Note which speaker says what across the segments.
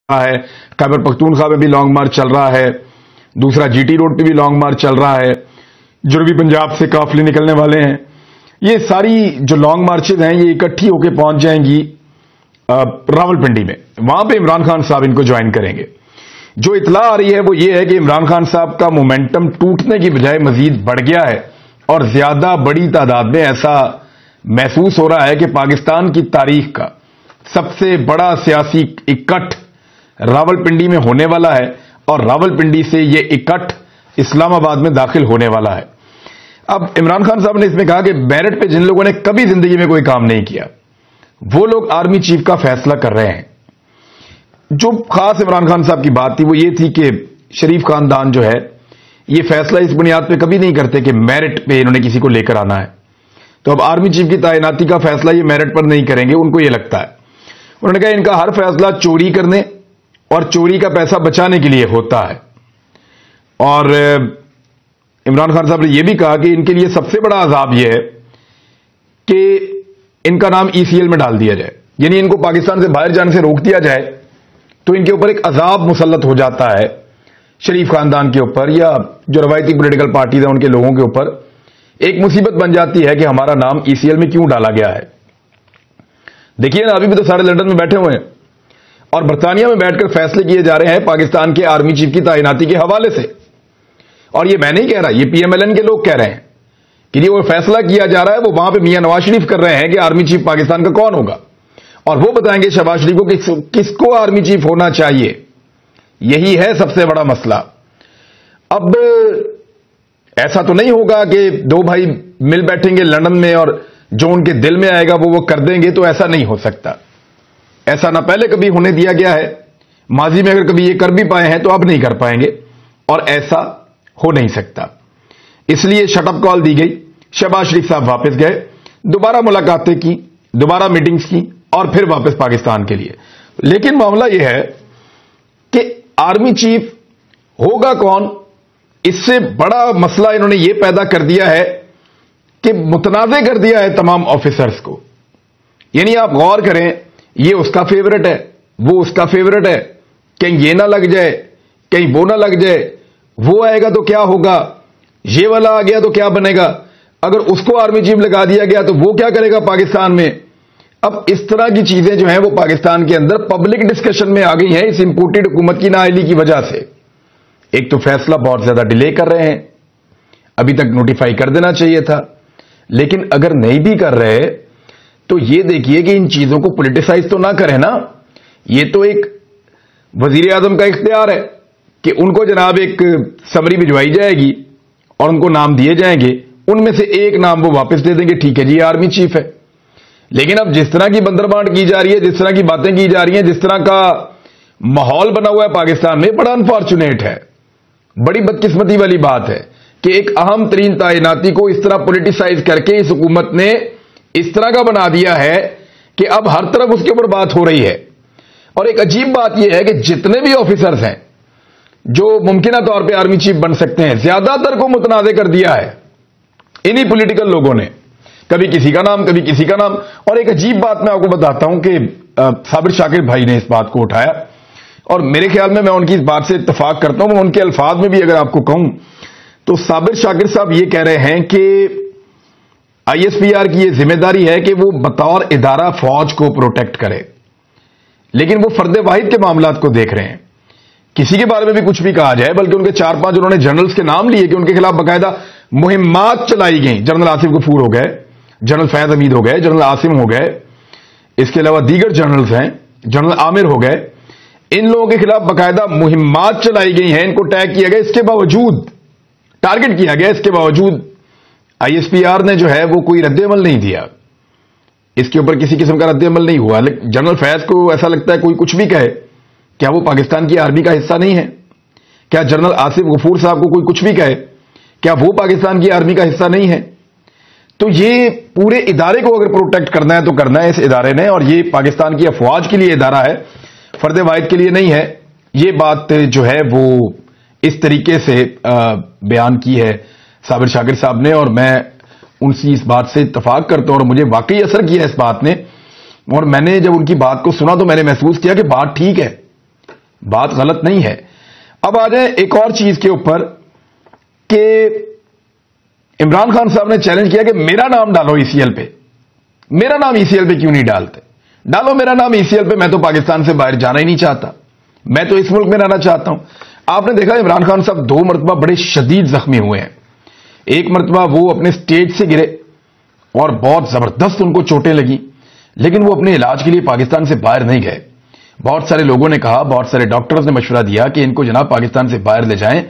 Speaker 1: رہا ہے, خیبر پختونخوا میں بھی لانگ مارچ چل رہا ہے, دوسرا جی ٹی روڈ پہ بھی لانگ مارچ چل رہا ہے, جنوبی پنجاب سے قافلے نکلنے والے ہیں. یہ ساری جو لانگ مارچز ہیں یہ اکٹھی ہو کے پہنچ جائیں گی راولپنڈی میں. وہاں پہ عمران خان صاحب ان کو جوائن کریں گے. جو اطلاع آ رہی ہے وہ یہ ہے کہ عمران خان صاحب کا مومنٹم ٹوٹنے کی بجائے مزید بڑھ گیا ہے اور زیادہ بڑی تعداد میں ایسا محسوس ہو رہا ہے کہ پاکستان کی تاریخ کا سب سے بڑا سیاسی اکٹھ راولپنڈی میں ہونے والا ہے اور راولپنڈی سے یہ اکٹھ اسلام آباد میں داخل ہونے والا ہے. اب عمران خان صاحب نے اس میں کہا کہ میرٹ پہ جن لوگوں نے کبھی زندگی میں کوئی کام نہیں کیا وہ لوگ آرمی چیف کا فیصلہ کر رہے ہیں. جو خاص عمران خان صاحب کی بات تھی وہ یہ تھی کہ شریف خاندان جو ہے یہ فیصلہ اس بنیاد پہ کبھی نہیں کرتے کہ میرٹ پہ انہوں نے کسی کو لے کر آنا ہے. تو اب آرمی چیف کی تعیناتی کا فیصلہ یہ میرٹ پر نہیں کریں گے, ان کو یہ لگتا ہے. انہوں نے کہا ان کا ہر فیصلہ چوری کرنے اور چوری کا پیسہ بچانے کے لیے ہوتا ہے. اور عمران خان صاحب نے یہ بھی کہا کہ ان کے لیے سب سے بڑا عذاب یہ ہے کہ ان کا نام ای سی ایل میں ڈال دیا جائے, یعنی ان کو پاکستان سے باہر جانے سے روک دیا جائے تو ان کے اوپر ایک عذاب مسلط ہو جاتا ہے شریف خاندان کے اوپر یا جو روایتی پولیٹیکل پارٹیز ہیں ان کے لوگوں کے اوپر. ایک مصیبت بن جاتی ہے کہ ہمارا نام ای سی ایل میں کیوں ڈالا گیا ہے. دیکھیے نا ابھی بھی تو سارے لندن میں بیٹھے ہوئے ہیں اور برطانیہ میں بیٹھ کر فیصلے کیے جا رہے ہیں پاکستان کے آرمی چیف کی تعیناتی کے حوالے سے. اور یہ میں نہیں کہہ رہا, یہ پی ایم ایل این کے لوگ کہہ رہے ہیں کہ یہ وہ فیصلہ کیا جا رہا ہے وہ وہاں پہ میاں نواز شریف کر رہے ہیں کہ آرمی چیف پاکستان کا کون ہوگا اور وہ بتائیں گے شہباز شریف کو کس کو آرمی چیف ہونا چاہیے. یہی ہے سب سے بڑا مسئلہ. اب ایسا تو نہیں ہوگا کہ دو بھائی مل بیٹھیں گے لندن میں اور جو ان کے دل میں آئے گا وہ کر دیں گے, تو ایسا نہیں ہو سکتا. ایسا نہ پہلے کبھی ہونے دیا گیا ہے, ماضی میں اگر کبھی یہ کر بھی پائے ہیں تو اب نہیں کر پائیں گے اور ایسا ہو نہیں سکتا. اس لیے شٹ اپ کال دی گئی. شہباز شریف صاحب واپس گئے, دوبارہ ملاقاتیں کی, دوبارہ میٹنگز کی اور پھر واپس پاکستان کے لیے. لیکن معاملہ یہ ہے کہ آرمی چیف ہوگا کون, اس سے بڑا مسئلہ انہوں نے یہ پیدا کر دیا ہے کہ متنازع کر دیا ہے تمام آفیسرز کو. یعنی آپ غور کریں, یہ اس کا فیورٹ ہے, وہ اس کا فیورٹ ہے, کہیں یہ نہ لگ جائے, کہیں وہ نہ لگ جائے, وہ آئے گا تو کیا ہوگا, یہ والا آ گیا تو کیا بنے گا, اگر اس کو آرمی چیف لگا دیا گیا تو وہ کیا کرے گا پاکستان میں. اب اس طرح کی چیزیں جو ہیں وہ پاکستان کے اندر پبلک ڈسکشن میں آ گئی ہیں اس امپورٹڈ حکومت کی نااہلی کی وجہ سے. ایک تو فیصلہ بہت زیادہ ڈیلے کر رہے ہیں, ابھی تک نوٹیفائی کر دینا چاہیے تھا, لیکن اگر نہیں بھی کر رہے تو یہ دیکھیے کہ ان چیزوں کو پولیٹیسائز تو نہ کریں نا. یہ تو ایک وزیر اعظم کا اختیار ہے کہ ان کو جناب ایک سمری بھجوائی جائے گی اور ان کو نام دیے جائیں گے, ان میں سے ایک نام وہ واپس دے دیں گے, ٹھیک ہے جی آرمی چیف ہے. لیکن اب جس طرح کی بندربانٹ کی جا رہی ہے, جس طرح کی باتیں کی جا رہی ہیں, جس طرح کا ماحول بنا ہوا ہے پاکستان میں, بڑا انفارچونیٹ ہے, بڑی بدقسمتی والی بات ہے کہ ایک اہم ترین تعیناتی کو اس طرح پولیٹیسائز کر کے اس حکومت نے اس طرح کا بنا دیا ہے کہ اب ہر طرف اس کے اوپر بات ہو رہی ہے. اور ایک عجیب بات یہ ہے کہ جتنے بھی آفیسرز ہیں جو ممکنہ طور پہ آرمی چیف بن سکتے ہیں, زیادہ تر کو متنازع کر دیا ہے انہی پولیٹیکل لوگوں نے, کبھی کسی کا نام کبھی کسی کا نام. اور ایک عجیب بات میں آپ کو بتاتا ہوں کہ صابر شاکر بھائی نے اس بات کو اٹھایا اور میرے خیال میں ان کی اس بات سے اتفاق کرتا ہوں. میں ان کے الفاظ میں بھی اگر آپ کو کہوں تو صابر شاکر صاحب یہ کہہ رہے ہیں کہ آئی ایس پی آر کی یہ ذمہ داری ہے کہ وہ بطور ادارہ فوج کو پروٹیکٹ کرے, لیکن وہ فرد واحد کے معاملات کو دیکھ رہے ہیں. کسی کے بارے میں بھی کچھ بھی کہا جائے, بلکہ ان کے 4-5 انہوں نے جنرلز کے نام لیے کہ ان کے خلاف باقاعدہ مہمات چلائی گئیں. جنرل آصف غفور ہو گئے, جنرل فیض حمید ہو گئے, جنرل عاصم ہو گئے, اس کے علاوہ دیگر جنرلز ہیں, جنرل عامر ہو گئے. ان لوگوں کے خلاف باقاعدہ مہمات چلائی گئی ہیں, ان کو ٹیگ کیا گیا, اس کے باوجود ٹارگٹ کیا گیا, اس کے باوجود آئی ایس پی آر نے جو ہے وہ کوئی رد عمل نہیں دیا, اس کے اوپر کسی قسم کا رد عمل نہیں ہوا. جنرل فیض کو ایسا لگتا ہے کوئی کچھ بھی کہے, کیا وہ پاکستان کی آرمی کا حصہ نہیں ہے؟ کیا جنرل آصف غفور صاحب کو کوئی کچھ بھی کہے, کیا وہ پاکستان کی آرمی کا حصہ نہیں ہے؟ تو یہ پورے ادارے کو اگر پروٹیکٹ کرنا ہے تو کرنا ہے اس ادارے نے, اور یہ پاکستان کی افواج کے لیے ادارہ ہے, فرد واحد کے لیے نہیں ہے. یہ بات جو ہے وہ اس طریقے سے بیان کی ہے صابر شاکر صاحب نے, اور میں ان سے اس بات سے اتفاق کرتا ہوں اور مجھے واقعی اثر کیا اس بات نے. اور میں نے جب ان کی بات کو سنا تو میں نے محسوس کیا کہ بات ٹھیک ہے, بات غلط نہیں ہے. اب آ جائیں ایک اور چیز کے اوپر کہ عمران خان صاحب نے چیلنج کیا کہ میرا نام ڈالو ای سی ایل پہ. میرا نام ای سی ایل پہ کیوں نہیں ڈالتے؟ ڈالو میرا نام ای سی ایل پہ. میں تو پاکستان سے باہر جانا ہی نہیں چاہتا, میں تو اس ملک میں رہنا چاہتا ہوں. آپ نے دیکھا عمران خان صاحب 2 مرتبہ بڑے شدید زخمی ہوئے ہیں. ایک مرتبہ وہ اپنے سٹیج سے گرے اور بہت زبردست ان کو چوٹیں لگیں, لیکن وہ اپنے علاج کے لیے پاکستان سے باہر نہیں گئے. بہت سارے لوگوں نے کہا, بہت سارے ڈاکٹرز نے مشورہ دیا کہ ان کو جناب پاکستان سے باہر لے جائیں,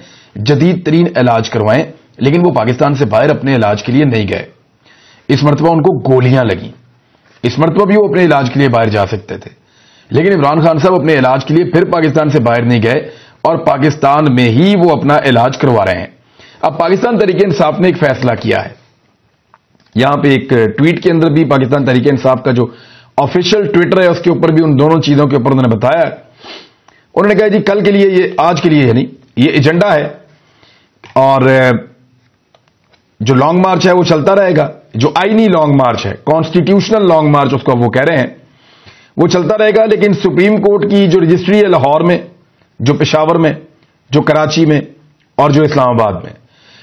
Speaker 1: جدید ترین علاج کروائیں, لیکن وہ پاکستان سے باہر اپنے علاج کے لیے نہیں گئے. اس مرتبہ ان کو گولیاں لگیں. اس مرتبہ بھی وہ اپنے علاج کے لیے باہر جا سکتے تھے, لیکن عمران خان صاحب اپنے علاج کے لیے پھر پاکستان سے باہر نہیں گئے اور پاکستان میں ہی وہ اپنا علاج کروا رہے ہیں. اب پاکستان تحریک انصاف نے ایک فیصلہ کیا ہے. یہاں پہ ایک ٹویٹ کے اندر بھی پاکستان تحریک انصاف کا جو آفیشیل ٹویٹر ہے اس کے اوپر بھی ان دونوں چیزوں کے اوپر انہوں نے بتایا. انہوں نے کہا جی کل کے لیے, یہ آج کے لیے یعنی یہ ایجنڈا ہے اور جو لانگ مارچ ہے وہ چلتا رہے گا. جو آئینی لانگ مارچ ہے, کانسٹیٹیوشنل لانگ مارچ اس کو وہ کہہ رہے ہیں, وہ چلتا رہے گا. لیکن سپریم کورٹ کی جو رجسٹری ہے لاہور میں, جو پشاور میں, جو کراچی میں اور جو اسلام آباد میں,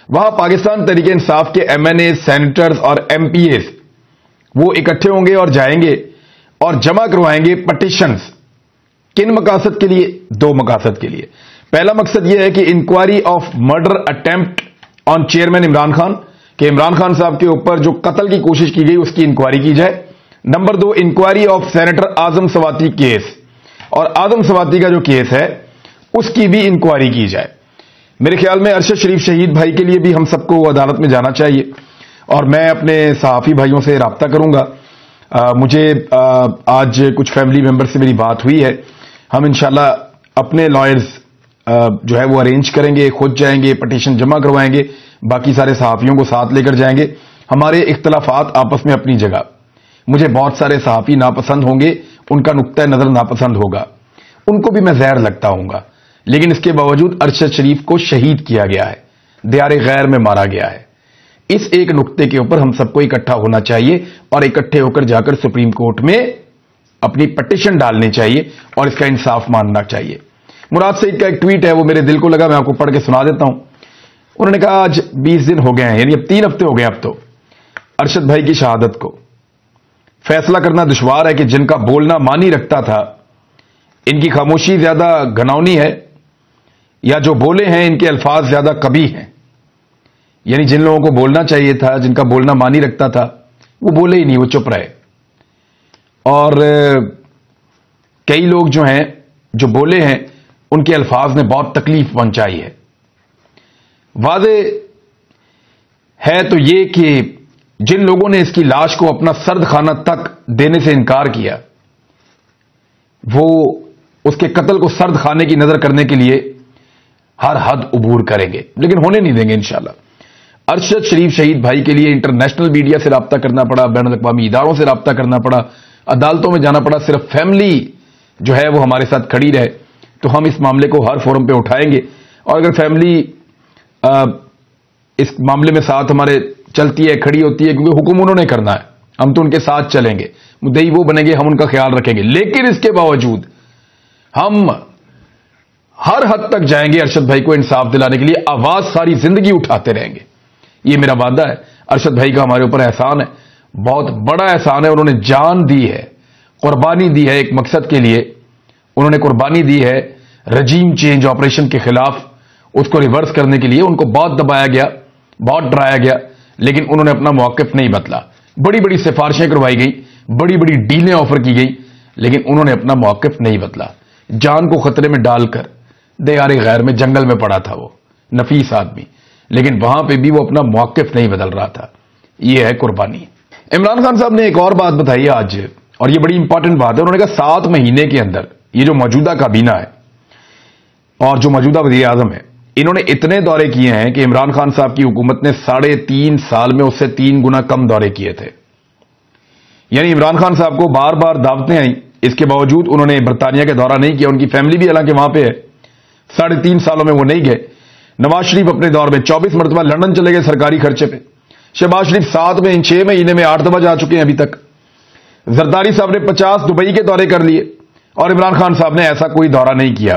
Speaker 1: وہاں پاکستان تحریک انصاف کے ایم این اے, سینیٹرز اور ایم پی ایز وہ اکٹھے ہوں گے اور جائیں گے اور جمع کروائیں گے پٹیشنز. کن مقاصد کے لیے؟ 2 مقاصد کے لیے. پہلا مقصد یہ ہے کہ inquiry of murder attempt on chairman Imran Khan, کہ عمران خان صاحب کے اوپر جو قتل کی کوشش کی گئی اس کی انکوائری کی جائے. Number 2, inquiry of senator Azam Swati case, اور اعظم سواتی کا جو کیس ہے اس کی بھی انکوائری کی جائے. میرے خیال میں ارشد شریف شہید بھائی کے لیے بھی ہم سب کو عدالت میں جانا چاہیے, اور میں اپنے صحافی بھائیوں سے رابطہ کروں گا. مجھے آج کچھ فیملی ممبر سے میری بات ہوئی ہے, ہم انشاءاللہ اپنے لائرز جو ہے وہ ارینج کریں گے, خود جائیں گے, پٹیشن جمع کروائیں گے, باقی سارے صحافیوں کو ساتھ لے کر جائیں گے. ہمارے اختلافات آپس میں اپنی جگہ. مجھے بہت سارے صحافی ناپسند ہوں گے, ان کا نقطہ نظر ناپسند ہوگا, ان کو بھی میں زہر لگتا ہوں گا, لیکن اس کے باوجود ارشد شریف کو شہید کیا گیا ہے, دیار غیر میں مارا گیا ہے. اس ایک نقطے کے اوپر ہم سب کو اکٹھا ہونا چاہیے اور اکٹھے ہو کر جا کر سپریم کورٹ میں اپنی پٹیشن ڈالنی چاہیے اور اس کا انصاف ماننا چاہیے. مراد سعید کا ایک ٹویٹ ہے, وہ میرے دل کو لگا, میں آپ کو پڑھ کے سنا دیتا ہوں. انہوں نے کہا آج 20 دن ہو گئے ہیں, یعنی اب 3 ہفتے ہو گئے اب تو ارشد بھائی کی شہادت کو. فیصلہ کرنا دشوار ہے کہ جن کا بولنا معنی رکھتا تھا ان کی خاموشی زیادہ گھناؤنی ہے یا جو بولے ہیں ان کے الفاظ زیادہ قبیح ہیں. یعنی جن لوگوں کو بولنا چاہیے تھا, جن کا بولنا معنی رکھتا تھا, وہ بولے ہی نہیں, وہ چپ رہے. اور کئی لوگ جو ہیں جو بولے ہیں ان کے الفاظ نے بہت تکلیف پہنچائی ہے. واضح ہے تو یہ کہ جن لوگوں نے اس کی لاش کو اپنا سرد خانہ تک دینے سے انکار کیا, وہ اس کے قتل کو سرد خانے کی نظر کرنے کے لیے ہر حد عبور کریں گے, لیکن ہونے نہیں دیں گے انشاءاللہ. ارشد شریف شہید بھائی کے لیے انٹرنیشنل میڈیا سے رابطہ کرنا پڑا, بین الاقوامی اداروں سے رابطہ کرنا پڑا, عدالتوں میں جانا پڑا. صرف فیملی جو ہے وہ ہمارے ساتھ کھڑی رہے تو ہم اس معاملے کو ہر فورم پہ اٹھائیں گے. اور اگر فیملی اس معاملے میں ساتھ ہمارے چلتی ہے, کھڑی ہوتی ہے, کیونکہ حکم انہوں نے کرنا ہے, ہم تو ان کے ساتھ چلیں گے, مدعی وہ بنیں گے, ہم ان کا خیال رکھیں گے. لیکن اس کے باوجود ہم ہر حد تک جائیں گے ارشد بھائی کو انصاف دلانے کے لیے, آواز ساری زندگی اٹھاتے رہیں گے. یہ میرا وعدہ ہے. ارشد بھائی کا ہمارے اوپر احسان ہے, بہت بڑا احسان ہے. انہوں نے جان دی ہے, قربانی دی ہے ایک مقصد کے لیے. انہوں نے قربانی دی ہے رجیم چینج آپریشن کے خلاف, اس کو ریورس کرنے کے لیے. ان کو بہت دبایا گیا, بہت ڈرایا گیا, لیکن انہوں نے اپنا موقف نہیں بدلا. بڑی بڑی سفارشیں کروائی گئی, بڑی بڑی ڈیلیں آفر کی گئی, لیکن انہوں نے اپنا موقف نہیں بدلا. جان کو خطرے میں ڈال کر دیار غیر میں جنگل میں پڑا تھا وہ نفیس آدمی, لیکن وہاں پہ بھی وہ اپنا موقف نہیں بدل رہا تھا. یہ ہے قربانی. عمران خان صاحب نے ایک اور بات بتائی آج, اور یہ بڑی امپورٹنٹ بات ہے. انہوں نے کہا 7 مہینے کے اندر یہ جو موجودہ کابینہ ہے اور جو موجودہ وزیر اعظم ہے, انہوں نے اتنے دورے کیے ہیں کہ عمران خان صاحب کی حکومت نے 3.5 سال میں اس سے 3 گنا کم دورے کیے تھے. یعنی عمران خان صاحب کو بار بار دعوتیں آئیں, اس کے باوجود انہوں نے برطانیہ کا دورہ نہیں کیا. ان کی فیملی بھی حالانکہ وہاں پہ ہے, 3.5 سالوں میں وہ نہیں گئے. نواز شریف اپنے دور میں 24 مرتبہ لندن چلے گئے سرکاری خرچے پہ. شہباز شریف 7 میں, ان 6 مہینے میں 8 دفعہ جا چکے ہیں ابھی تک. زرداری صاحب نے 50 دبئی کے دورے کر لیے, اور عمران خان صاحب نے ایسا کوئی دورہ نہیں کیا.